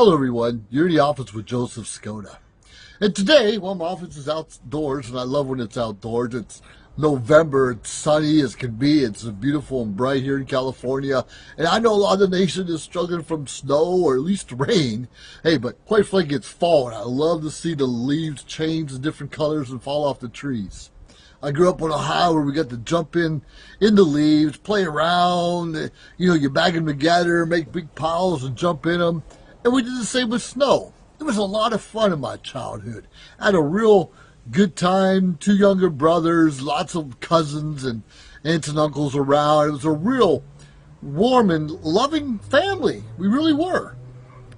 Hello everyone, you're in the office with Joseph Skoda. And today, well, my office is outdoors, and I love when it's outdoors. It's November, it's sunny as can be, it's beautiful and bright here in California. And I know a lot of the nation is struggling from snow or at least rain. Hey, but quite frankly, it's fall, and I love to see the leaves change in different colors and fall off the trees. I grew up in Ohio where we got to jump in the leaves, play around, you bag them together, make big piles and jump in them. And we did the same with snow. It was a lot of fun in my childhood. I had a real good time, two younger brothers, lots of cousins and aunts and uncles around. It was a real warm and loving family. We really were.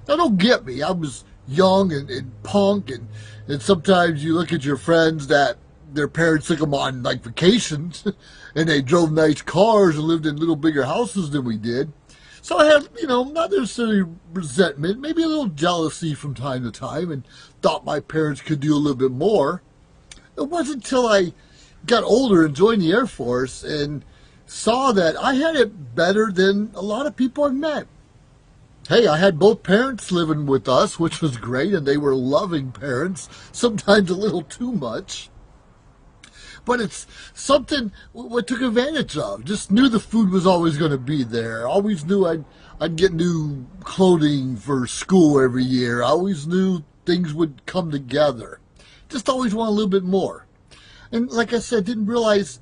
Now don't get me, I was young and punk, and sometimes you look at your friends that their parents took them on like vacations and they drove nice cars and lived in little bigger houses than we did. So I had, not necessarily resentment, maybe a little jealousy from time to time, and thought my parents could do a little bit more. It wasn't until I got older and joined the Air Force and saw that I had it better than a lot of people I've met. Hey, I had both parents living with us, which was great, and they were loving parents, sometimes a little too much. But it's something we took advantage of. Just knew the food was always going to be there. Always knew I'd get new clothing for school every year. I always knew things would come together. Just always want a little bit more. And like I said, didn't realize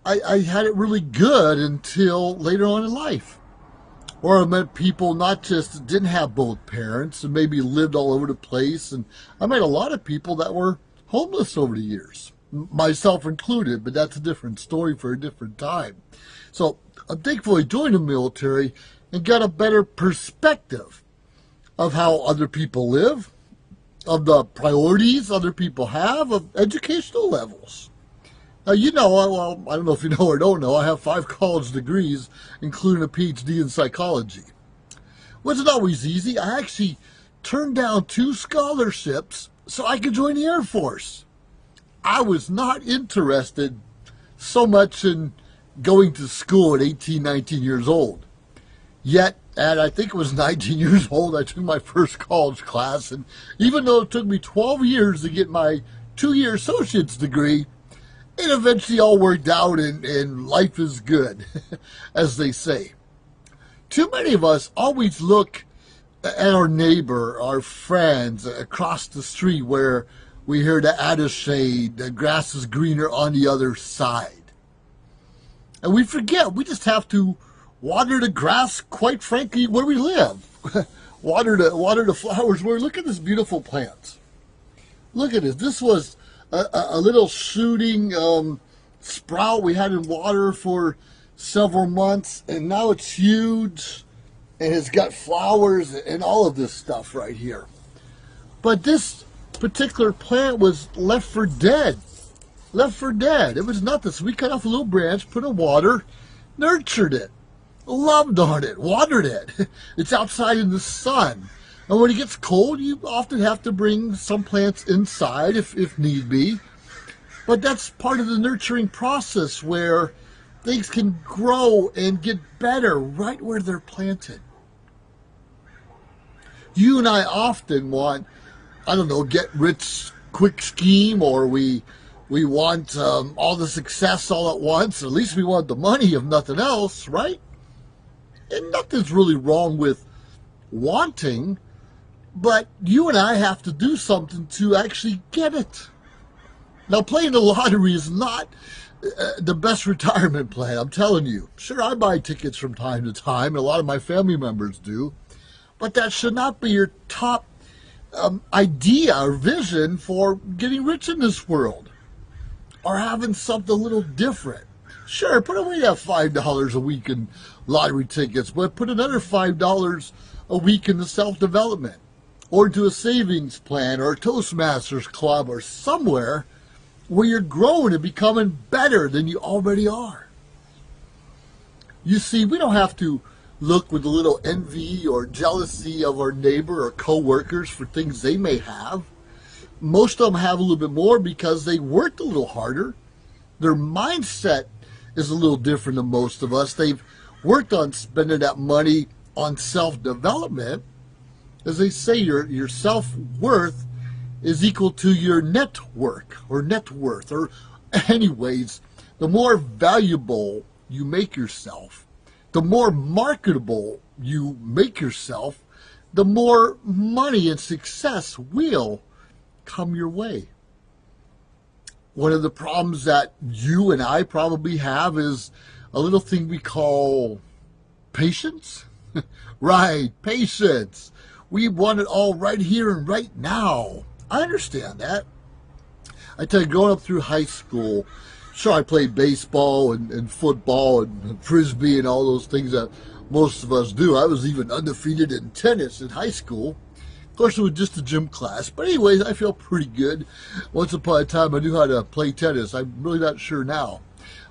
I had it really good until later on in life. Or I met people not just didn't have both parents and maybe lived all over the place. And I met a lot of people that were homeless over the years, myself included, but that's a different story for a different time. So I'm thankful I joined the military and got a better perspective of how other people live, of the priorities other people have, of educational levels. Now, well, I don't know if you know or don't know, I have 5 college degrees, including a PhD in psychology. Wasn't always easy. I actually turned down 2 scholarships so I could join the Air Force. I was not interested so much in going to school at 18, 19 years old. Yet, at I think it was 19 years old, I took my first college class. And even though it took me 12 years to get my 2-year associate's degree, it eventually all worked out and life is good, as they say. Too many of us always look at our neighbor, our friends across the street where we hear the adage, the grass is greener on the other side. And we forget, we just have to water the grass, quite frankly, where we live. water the flowers where, look at this beautiful plant. Look at this. This was a little shooting sprout we had in water for several months, and now it's huge, and it's got flowers and all of this stuff right here. But this particular plant was left for dead. It was nothing. So we cut off a little branch, put in water, nurtured it, loved on it, watered it. It's outside in the sun. And when it gets cold, you often have to bring some plants inside if need be. But that's part of the nurturing process where things can grow and get better right where they're planted. You and I often want, get rich quick scheme, or we want all the success all at once. At least we want the money, if nothing else, right? And nothing's really wrong with wanting, but you and I have to do something to actually get it. Now, playing the lottery is not the best retirement plan, I'm telling you. Sure, I buy tickets from time to time, and a lot of my family members do, but that should not be your top idea or vision for getting rich in this world, or having something a little different. Sure, put away that $5 a week in lottery tickets, but put another $5 a week into self-development, or into a savings plan, or a Toastmasters club, or somewhere where you're growing and becoming better than you already are. You see, we don't have to look with a little envy or jealousy of our neighbor or coworkers for things they may have. Most of them have a little bit more because they worked a little harder. Their mindset is a little different than most of us. They've worked on spending that money on self-development. As they say, your self-worth is equal to your network or net worth. Or anyways, the more valuable you make yourself, the more marketable you make yourself, the more money and success will come your way. One of the problems that you and I probably have is a little thing we call patience. Right, patience. We want it all right here and right now. I understand that. I tell you, growing up through high school, sure, I played baseball and football and frisbee and all those things that most of us do. I was even undefeated in tennis in high school. Of course, it was just a gym class. But anyways, I feel pretty good. Once upon a time, I knew how to play tennis. I'm really not sure now.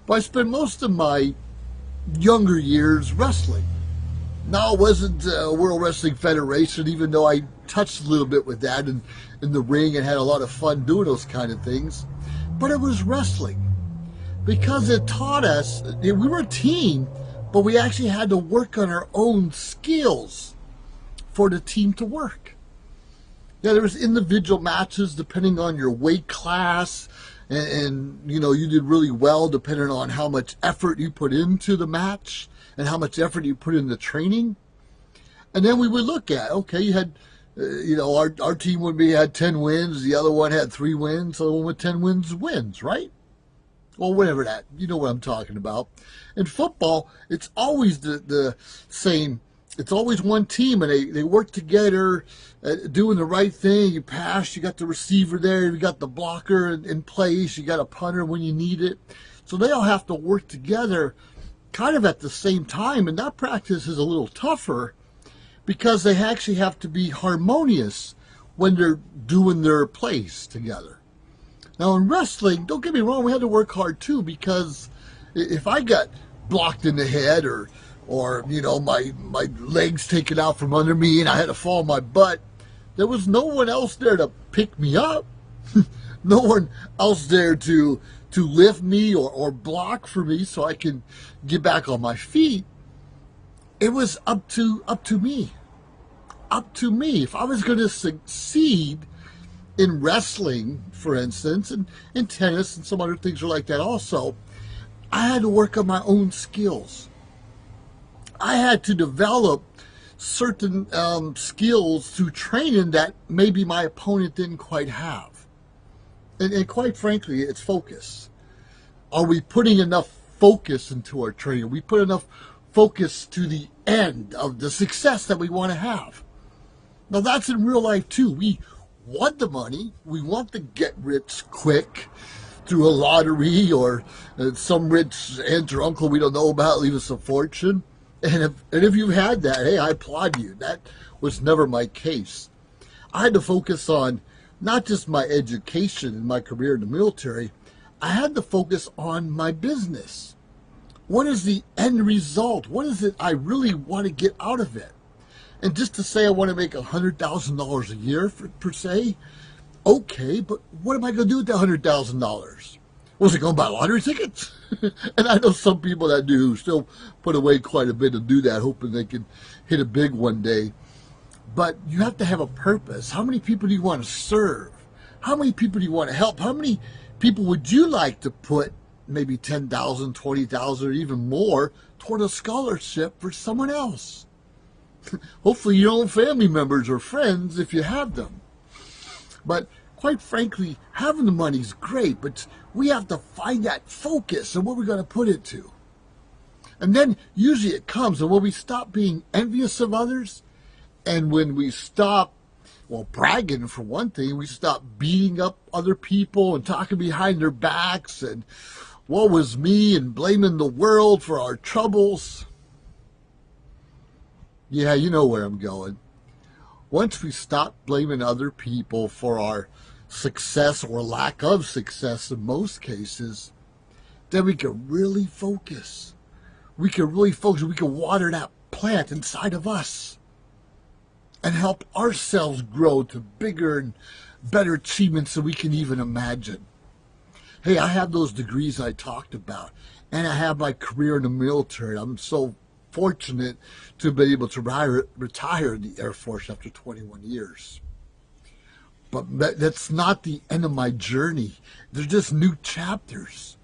But I spent most of my younger years wrestling. Now, it wasn't World Wrestling Federation, even though I touched a little bit with that in the ring and had a lot of fun doing those kind of things. But it was wrestling because it taught us, we were a team, but we actually had to work on our own skills for the team to work. Yeah, there was individual matches depending on your weight class, and you know, you did really well depending on how much effort you put into the match and how much effort you put into training. And then we would look at, okay, you had, our team had 10 wins, the other one had 3 wins, so the one with 10 wins wins, right? Well, whatever that, you know what I'm talking about. In football, it's always the same. It's always one team, and they work together, doing the right thing. You pass, you got the receiver there, you got the blocker in place, you got a punter when you need it. So they all have to work together kind of at the same time, and that practice is a little tougher because they actually have to be harmonious when they're doing their plays together. Now in wrestling, don't get me wrong, we had to work hard too, because if I got blocked in the head or my legs taken out from under me and I had to fall on my butt, there was no one else there to pick me up. No one else there to lift me or block for me so I can get back on my feet. It was up to me. Up to me. If I was going to succeed in wrestling, for instance, and in tennis and some other things are like that also, I had to work on my own skills. I had to develop certain skills through training that maybe my opponent didn't quite have. And quite frankly, it's focus. Are we putting enough focus into our training? Are we put enough focus to the end of the success that we want to have? Now that's in real life too. We want the money. We want to get rich quick through a lottery or some rich aunt or uncle we don't know about leave us a fortune. And if you've had that, hey, I applaud you. That was never my case. I had to focus on not just my education and my career in the military. I had to focus on my business. What is the end result? What is it I really want to get out of it? And just to say I want to make $100,000 a year per se, okay, but what am I going to do with that $100,000? Was it going to buy lottery tickets? And I know some people that do still put away quite a bit to do that, hoping they can hit a big one day. But you have to have a purpose. How many people do you want to serve? How many people do you want to help? How many people would you like to put maybe 10,000, 20,000, or even more toward a scholarship for someone else? Hopefully your own family members or friends if you have them. But quite frankly, having the money is great, but we have to find that focus and what we're going to put it to. And then usually it comes, and when we stop being envious of others, and when we stop, bragging for one thing, we stop beating up other people and talking behind their backs and woe was me and blaming the world for our troubles. Yeah, you know where I'm going. Once we stop blaming other people for our success or lack of success in most cases, then we can really focus. We can water that plant inside of us and help ourselves grow to bigger and better achievements than we can even imagine. Hey, I have those degrees I talked about, and I have my career in the military. I'm so fortunate to be able to retire in the Air Force after 21 years. But that's not the end of my journey. They're just new chapters.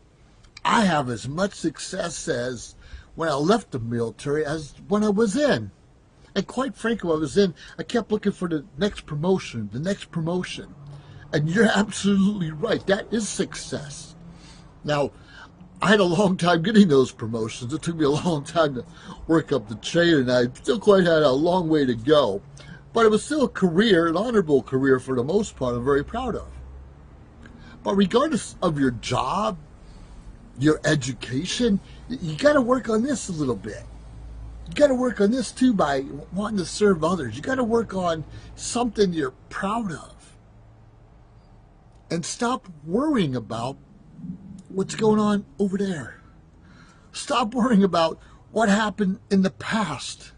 I have as much success as when I left the military as when I was in. And quite frankly, when I was in, I kept looking for the next promotion, the next promotion. And you're absolutely right. That is success. Now, I had a long time getting those promotions. It took me a long time to work up the chain, and I still quite had a long way to go. But it was still a career, an honorable career for the most part, I'm very proud of. But regardless of your job, your education, you got to work on this a little bit. You got to work on this too by wanting to serve others. You got to work on something you're proud of. And stop worrying about what's going on over there. Stop worrying about what happened in the past.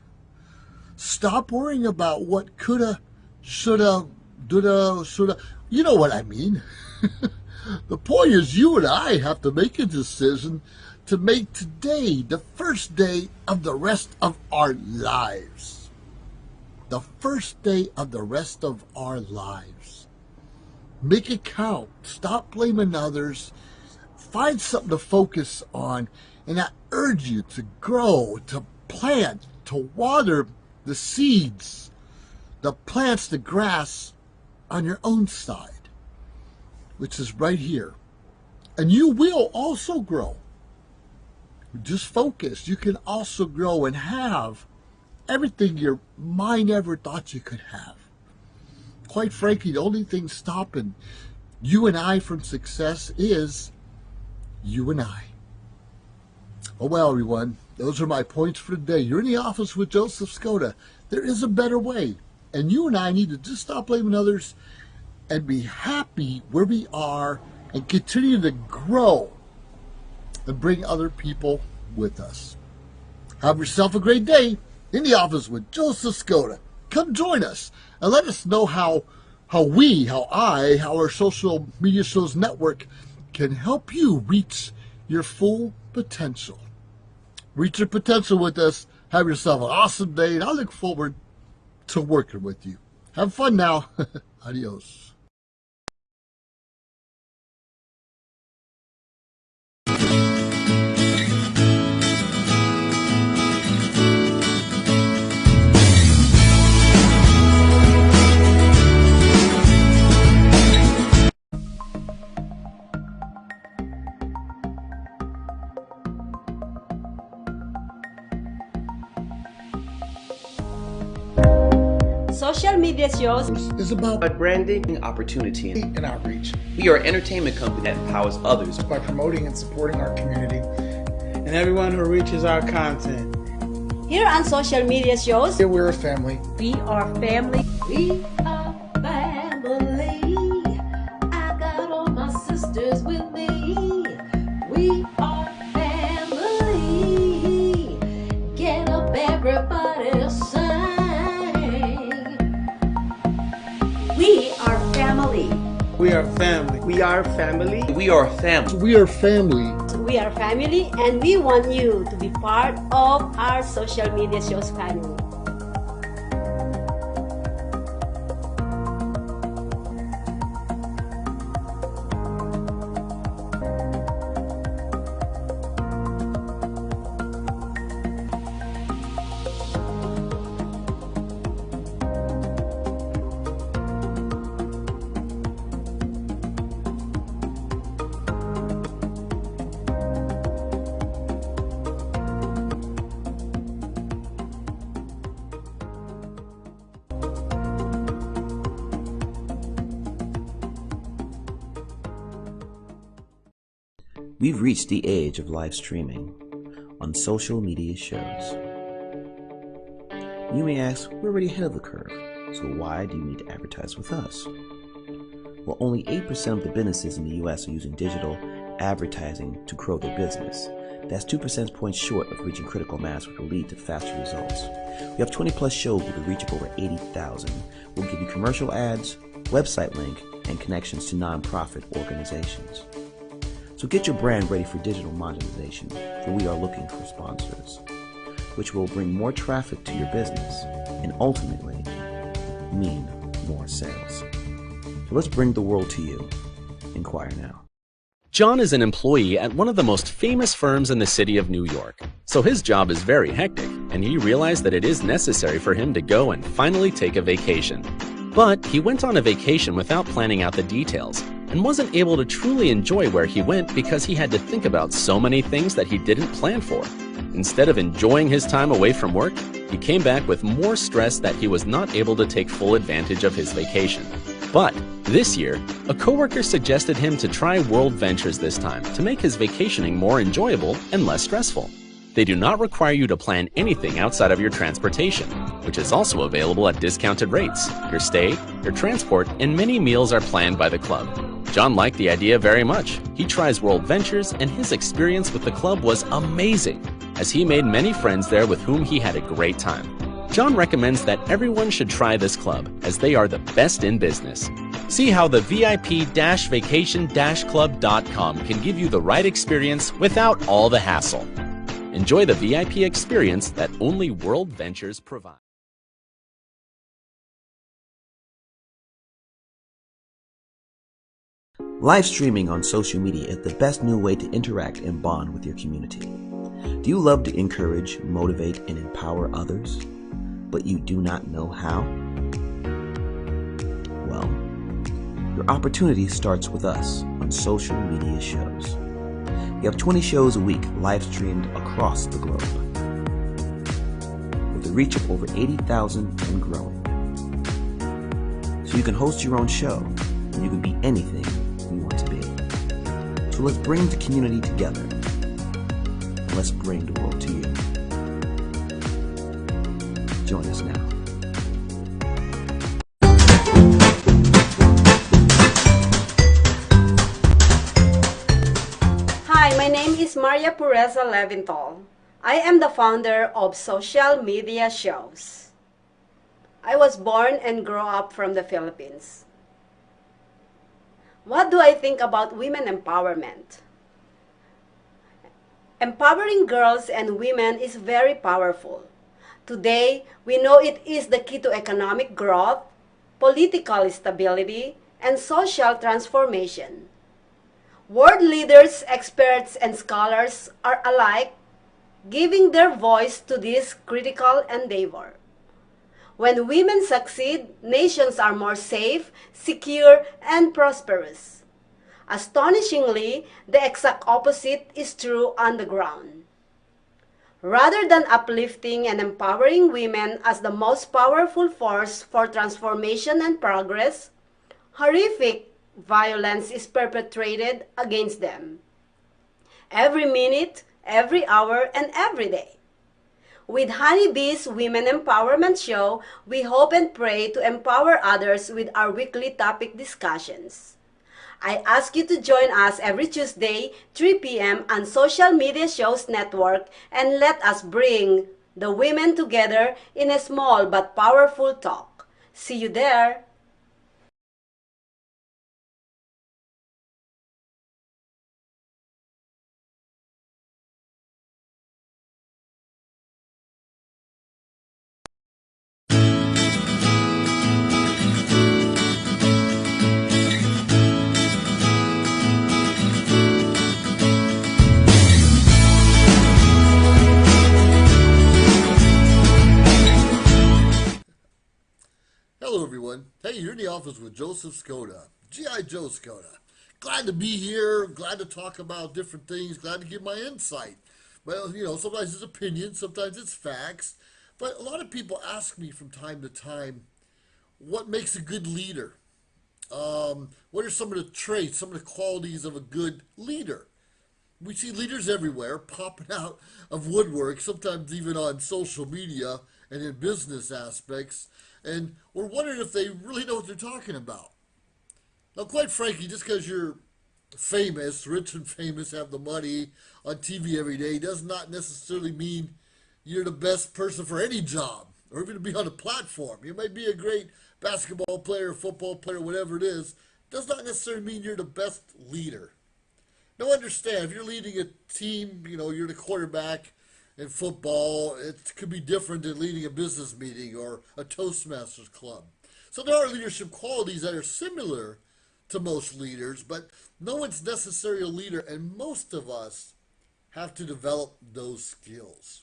Stop worrying about what coulda, shoulda, doulda, shoulda. You know what I mean. The point is, you and I have to make a decision to make today the first day of the rest of our lives. The first day of the rest of our lives. Make it count. Stop blaming others. Find something to focus on, and I urge you to grow, to plant, to water the seeds, the plants, the grass on your own side, which is right here. And you will also grow. Just focus. You can also grow and have everything your mind ever thought you could have. Quite frankly, the only thing stopping you and I from success is you and I. Oh well, everyone, those are my points for today. You're in the office with Joseph Skoda. There is a better way. And you and I need to just stop blaming others and be happy where we are and continue to grow and bring other people with us. Have yourself a great day in the office with Joseph Skoda. Come join us and let us know how our social media shows network can help you reach your full potential. Reach your potential with us. Have yourself an awesome day, and I look forward to working with you. Have fun now. Adios. Social media shows is about branding, opportunity, and outreach. We are an entertainment company that empowers others by promoting and supporting our community and everyone who reaches our content. Here on social media shows, here we're a family. We are family. We are family. I got all my sisters with me. We are family. Get up, everybody, sing. We are family. We are family. We are family. We are family. We are family. We are family, and we want you to be part of our social media shows family. We've reached the age of live streaming on social media shows. You may ask, we're already ahead of the curve, so why do you need to advertise with us? Well, only 8% of the businesses in the US are using digital advertising to grow their business. That's 2 percentage points short of reaching critical mass, which will lead to faster results. We have 20 plus shows with a reach of over 80,000. We'll give you commercial ads, website link, and connections to nonprofit organizations. So get your brand ready for digital monetization, for we are looking for sponsors. which will bring more traffic to your business and ultimately mean more sales. So let's bring the world to you. Inquire now. John is an employee at one of the most famous firms in the city of New York. So his job is very hectic, and he realized that it is necessary for him to go and finally take a vacation. But he went on a vacation without planning out the details, and wasn't able to truly enjoy where he went because he had to think about so many things that he didn't plan for. Instead of enjoying his time away from work, he came back with more stress that he was not able to take full advantage of his vacation. But this year, a coworker suggested him to try World Ventures this time to make his vacationing more enjoyable and less stressful. They do not require you to plan anything outside of your transportation, which is also available at discounted rates. Your stay, your transport, and many meals are planned by the club. John liked the idea very much. He tries World Ventures, and his experience with the club was amazing, as he made many friends there with whom he had a great time. John recommends that everyone should try this club, as they are the best in business. See how the VIP-vacation-club.com can give you the right experience without all the hassle. Enjoy the VIP experience that only World Ventures provides. Live streaming on social media is the best new way to interact and bond with your community. Do you love to encourage, motivate, and empower others, but you do not know how? Well, your opportunity starts with us on social media shows. We have 20 shows a week live streamed across the globe, with a reach of over 80,000 and growing. So you can host your own show, and you can be anything you want to be. So let's bring the community together, and let's bring the world to you. Join us now. Hi, my name is Maria Pureza Leventhal. I am the founder of Social Media Shows. I was born and grew up from the Philippines. What do I think about women empowerment? Empowering girls and women is very powerful. Today, we know it is the key to economic growth, political stability, and social transformation. World leaders, experts, and scholars are alike giving their voice to this critical endeavor. When women succeed, nations are more safe, secure, and prosperous. Astonishingly, the exact opposite is true on the ground. Rather than uplifting and empowering women as the most powerful force for transformation and progress, horrific violence is perpetrated against them. Every minute, every hour, and every day. With Honeybee's Women Empowerment Show, we hope and pray to empower others with our weekly topic discussions. I ask you to join us every Tuesday, 3 p.m. on Social Media Shows Network, and let us bring the women together in a small but powerful talk. See you there! Hello, everyone. Hey, you're in the office with Joseph Skoda, G.I. Joe Skoda. Glad to be here. Glad to talk about different things. Glad to give my insight. Well, sometimes it's opinion, sometimes it's facts. But a lot of people ask me from time to time, what makes a good leader? What are some of the traits, some of the qualities of a good leader? We see leaders everywhere popping out of woodwork, sometimes even on social media and in business aspects. And we're wondering if they really know what they're talking about. Now, quite frankly, just because you're famous, rich and famous, have the money on TV every day, does not necessarily mean you're the best person for any job or even to be on a platform. You might be a great basketball player, football player, whatever it is. Does not necessarily mean you're the best leader. Now, understand, if you're leading a team, you're the quarterback, In football, it could be different than leading a business meeting or a Toastmasters club. So there are leadership qualities that are similar to most leaders, but no one's necessarily a leader, and most of us have to develop those skills.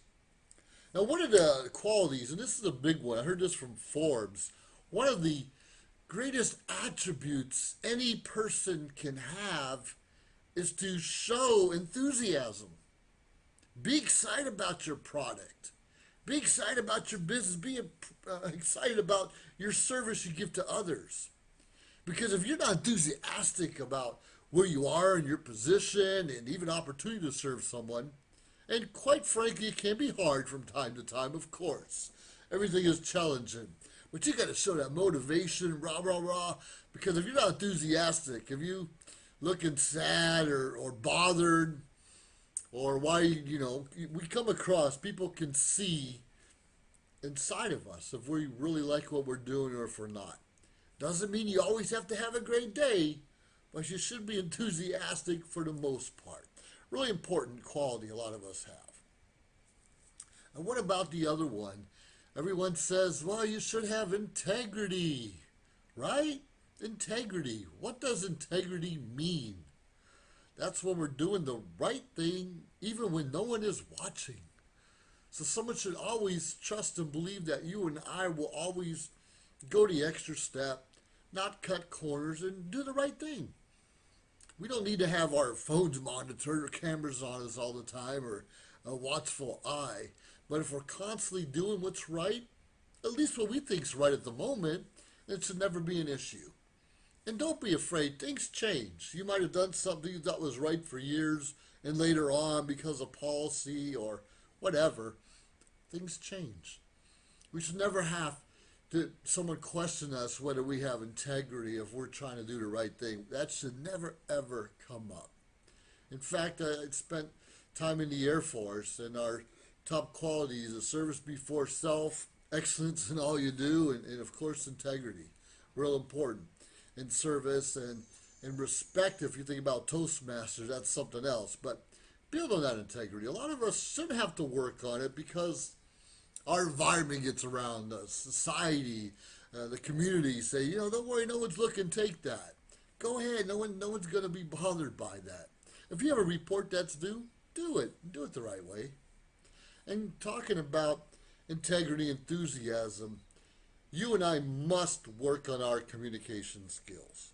Now, one of the qualities, and this is a big one, I heard this from Forbes, one of the greatest attributes any person can have is to show enthusiasm. Be excited about your product. Be excited about your business. Be excited about your service you give to others. Because if you're not enthusiastic about where you are in your position and even opportunity to serve someone, and quite frankly, it can be hard from time to time, of course. Everything is challenging. But you got to show that motivation, rah, rah, rah. Because if you're not enthusiastic, if you looking sad or bothered, or why, we come across, people can see inside of us if we really like what we're doing or if we're not. Doesn't mean you always have to have a great day, but you should be enthusiastic for the most part. Really important quality a lot of us have. And what about the other one? Everyone says, well, you should have integrity, right? Integrity. What does integrity mean? That's when we're doing the right thing, even when no one is watching. So someone should always trust and believe that you and I will always go the extra step, not cut corners, and do the right thing. We don't need to have our phones monitored or cameras on us all the time or a watchful eye. But if we're constantly doing what's right, at least what we think's right at the moment, it should never be an issue. And don't be afraid, things change. You might have done something you thought was right for years, and later on, because of policy or whatever, things change. We should never have to someone question us whether we have integrity if we're trying to do the right thing. That should never, ever come up. In fact, I spent time in the Air Force, and our top qualities are service before self, excellence in all you do, and of course, integrity. Real important. In service and respect. If you think about Toastmasters, that's something else. But build on that integrity. A lot of us shouldn't have to work on it because our environment gets around us, society, the community say, don't worry, no one's looking, take that. Go ahead, no one's going to be bothered by that. If you have a report that's due, do it. Do it the right way. And talking about integrity, enthusiasm, you and I must work on our communication skills.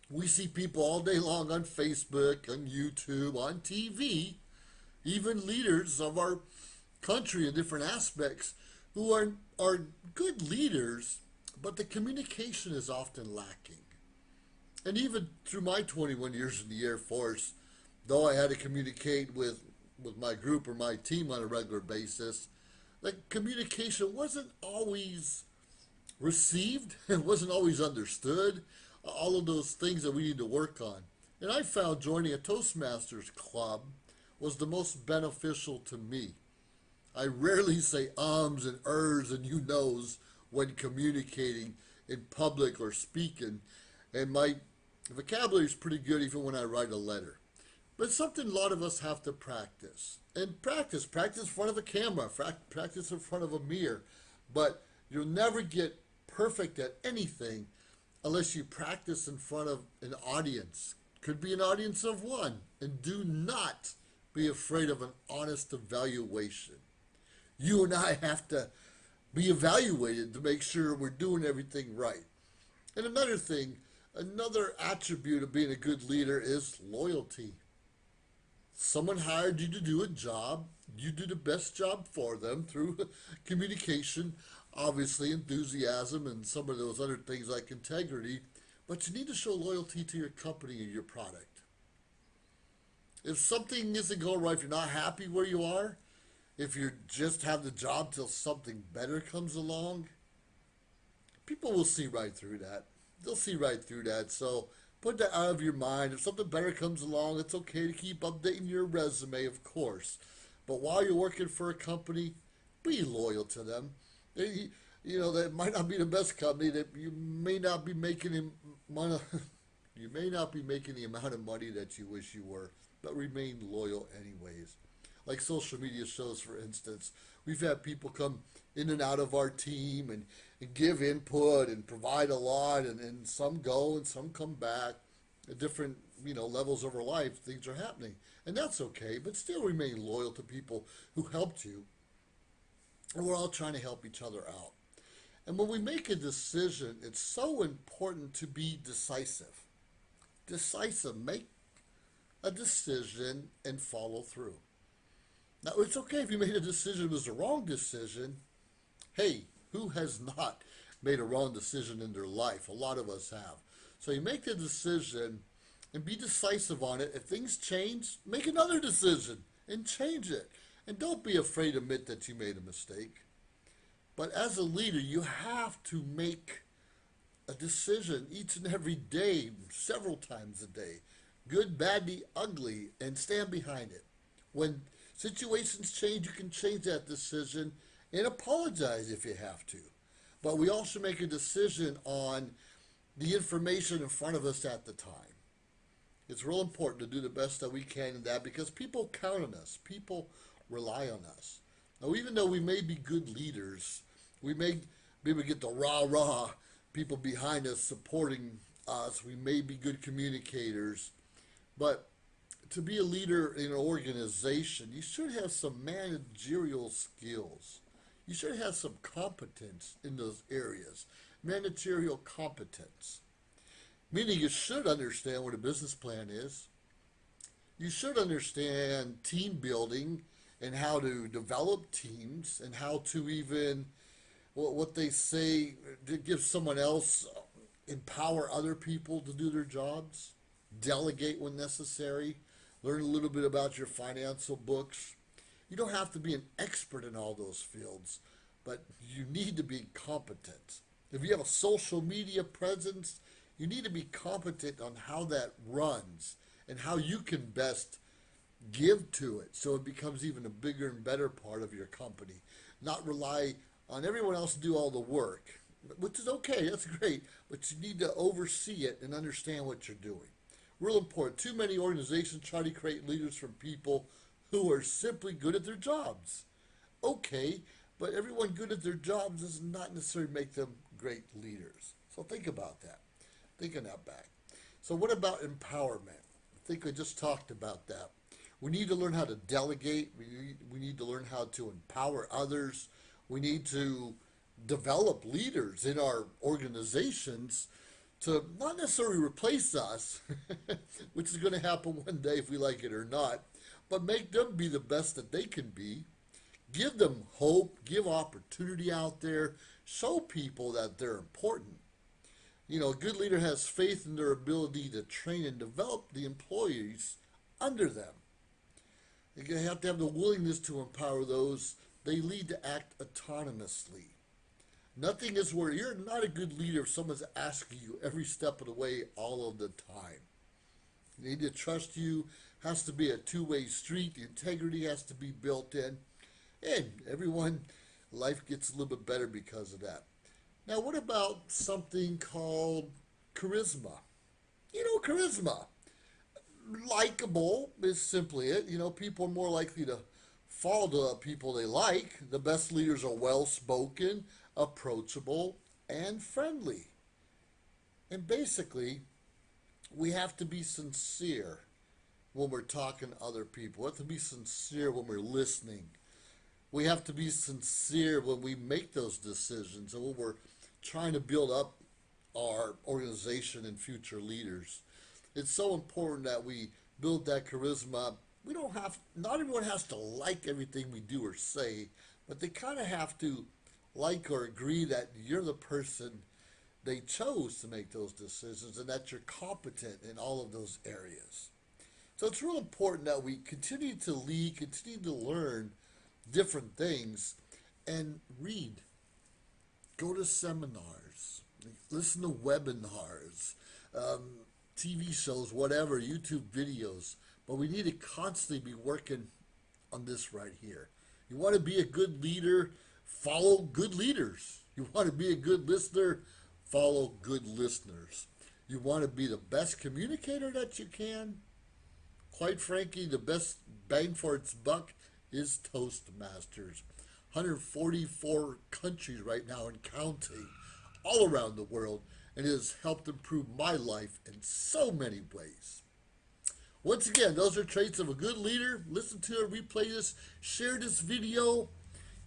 We see people all day long on Facebook, on YouTube, on TV, even leaders of our country in different aspects who are good leaders, but the communication is often lacking. And even through my 21 years in the Air Force, though I had to communicate with my group or my team on a regular basis, the communication wasn't always received, it wasn't always understood, all of those things that we need to work on. And I found joining a Toastmasters club was the most beneficial to me. I rarely say ums and ers and you knows when communicating in public or speaking, and my vocabulary is pretty good even when I write a letter. But it's something a lot of us have to practice. And practice in front of a camera, practice in front of a mirror. But you'll never get perfect at anything unless you practice in front of an audience. Could be an audience of one. And do not be afraid of an honest evaluation. You and I have to be evaluated to make sure we're doing everything right. And another thing, another attribute of being a good leader is loyalty. Someone hired you to do a job, you do the best job for them through communication, obviously enthusiasm, and some of those other things like integrity, but you need to show loyalty to your company and your product. If something isn't going right, if you're not happy where you are, if you just have the job till something better comes along, people will see right through that. They'll see right through that. So put that out of your mind. If something better comes along, it's okay to keep updating your resume, of course. But while you're working for a company, be loyal to them. That might not be the best company. That you may not be making money. You may not be making the amount of money that you wish you were, but remain loyal anyways. like social media shows, for instance. We've had people come in and out of our team and give input and provide a lot, and some go and some come back. At different, levels of our life, things are happening. And that's okay, but still remain loyal to people who helped you. And we're all trying to help each other out. And when we make a decision, it's so important to be decisive. Decisive. Make a decision and follow through. Now, it's okay if you made a decision that was the wrong decision. Hey, who has not made a wrong decision in their life? A lot of us have. So you make the decision and be decisive on it. If things change, make another decision and change it. And don't be afraid to admit that you made a mistake. But as a leader, you have to make a decision each and every day, several times a day. Good, bad, the ugly, and stand behind it. When situations change, you can change that decision and apologize if you have to. But we also make a decision on the information in front of us at the time. It's real important to do the best that we can in that because people count on us. People rely on us. Now, even though we may be good leaders, we may be able to get the rah-rah people behind us supporting us. We may be good communicators. But to be a leader in an organization, you should have some managerial skills. You should have some competence in those areas. Managerial competence. Meaning you should understand what a business plan is. You should understand team building and how to develop teams and how to even, what they say, to give someone else, empower other people to do their jobs. Delegate when necessary. Learn a little bit about your financial books. You don't have to be an expert in all those fields, but you need to be competent. If you have a social media presence, you need to be competent on how that runs and how you can best give to it so it becomes even a bigger and better part of your company. Not rely on everyone else to do all the work, which is okay, that's great, but you need to oversee it and understand what you're doing. Real important. Too many organizations try to create leaders from people who are simply good at their jobs. Okay, but everyone good at their jobs does not necessarily make them great leaders. So think about that. Think on that back. So what about empowerment? I think we just talked about that. We need to learn how to delegate. We need to learn how to empower others. We need to develop leaders in our organizations to not necessarily replace us, which is going to happen one day if we like it or not, but make them be the best that they can be. Give them hope, give opportunity out there, show people that they're important. A good leader has faith in their ability to train and develop the employees under them. You have to have the willingness to empower those they lead to act autonomously. Nothing is where you're not a good leader if someone's asking you every step of the way all of the time. They need to trust you. Has to be a two-way street. The integrity has to be built in. And life gets a little bit better because of that. Now, what about something called charisma? Charisma. Likeable is simply it. People are more likely to follow the people they like. The best leaders are well-spoken, approachable, and friendly. And basically, we have to be sincere when we're talking to other people. We have to be sincere when we're listening. We have to be sincere when we make those decisions and when we're trying to build up our organization and future leaders. It's so important that we build that charisma. Not everyone has to like everything we do or say, but they kind of have to like or agree that you're the person they chose to make those decisions and that you're competent in all of those areas. So it's real important that we continue to lead, continue to learn different things and read. Go to seminars, listen to webinars, TV shows, whatever, YouTube videos. But we need to constantly be working on this right here. You want to be a good leader, follow good leaders. You want to be a good listener, follow good listeners. You want to be the best communicator that you can. Quite frankly, the best bang for its buck is Toastmasters. 144 countries right now and counting all around the world, and it has helped improve my life in so many ways. Once again, those are traits of a good leader. Listen to it, replay this, share this video.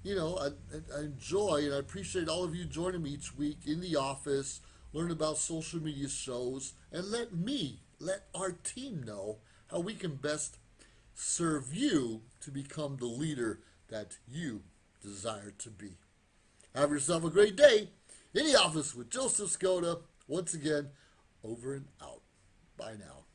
You know, I enjoy and I appreciate all of you joining me each week in the office, learn about social media shows, and let our team know how we can best serve you to become the leader that you desire to be. Have yourself a great day in the office with Joseph Skoda. Once again, over and out. Bye now.